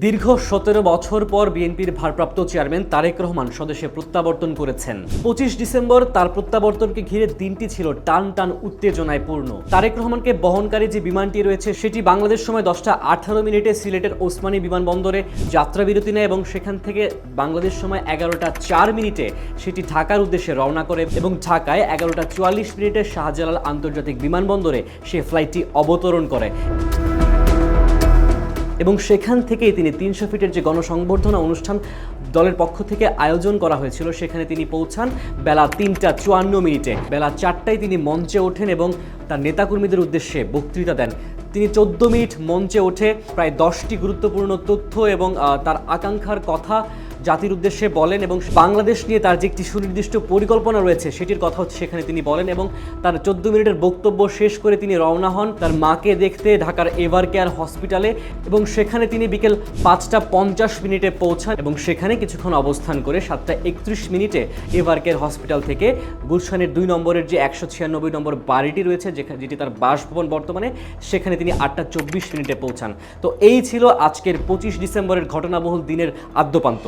দীর্ঘ ১৭ বছর পর বিএনপির ভারপ্রাপ্ত চেয়ারম্যান তারেক রহমান স্বদেশে প্রত্যাবর্তন করেছেন। ২৫ ডিসেম্বর তার প্রত্যাবর্তনকে ঘিরে দিনটি ছিল টান টান উত্তেজনায় পূর্ণ। তারেক রহমানকে বহনকারী যে বিমানটি রয়েছে সেটি বাংলাদেশ সময় 10টা 18 মিনিটে সিলেটের ওসমানী বিমানবন্দরে যাত্রাবিরতি নেয় এবং সেখান থেকে বাংলাদেশ সময় 11টা 4 মিনিটে সেটি ঢাকার উদ্দেশ্যে রওনা করে এবং ঢাকায় 11টা 44 মিনিটে শাহজালাল আন্তর্জাতিক বিমানবন্দরে সে ফ্লাইটটি অবতরণ করে এবং সেখান থেকেই তিনি 300 ফিটের যে গণসংবর্ধনা অনুষ্ঠান দলের পক্ষ থেকে আয়োজন করা হয়েছিল সেখানে তিনি পৌঁছান বেলা 3টা 54 মিনিটে। বেলা 4টায় তিনি মঞ্চে ওঠেন এবং তার নেতাকর্মীদের উদ্দেশ্যে বক্তৃতা দেন। তিনি 14 মিনিট মঞ্চে ওঠে প্রায় 10টি গুরুত্বপূর্ণ তথ্য এবং তার আকাঙ্ক্ষার কথা জাতির উদ্দেশ্যে বলেন এবং বাংলাদেশ নিয়ে তার যে একটি সুনির্দিষ্ট পরিকল্পনা রয়েছে সেটির কথাও সেখানে তিনি বলেন এবং তার 14 মিনিটের বক্তব্য শেষ করে তিনি রওনা হন তার মাকে দেখতে ঢাকার এভার কেয়ার হসপিটালে এবং সেখানে তিনি বিকেল 5টা 50 মিনিটে পৌঁছান এবং সেখানে কিছুক্ষণ অবস্থান করে 7টা 31 মিনিটে এভার কেয়ার হসপিটাল থেকে গুলশানের 2 নম্বরের যে 196 নম্বর বাড়িটি রয়েছে যেটি তার বাসভবন বর্তমানে, সেখানে তিনি 8টা 24 মিনিটে পৌঁছান। তো এই ছিল আজকের 25 ডিসেম্বরের ঘটনাবহুল দিনের আদ্যপান্ত।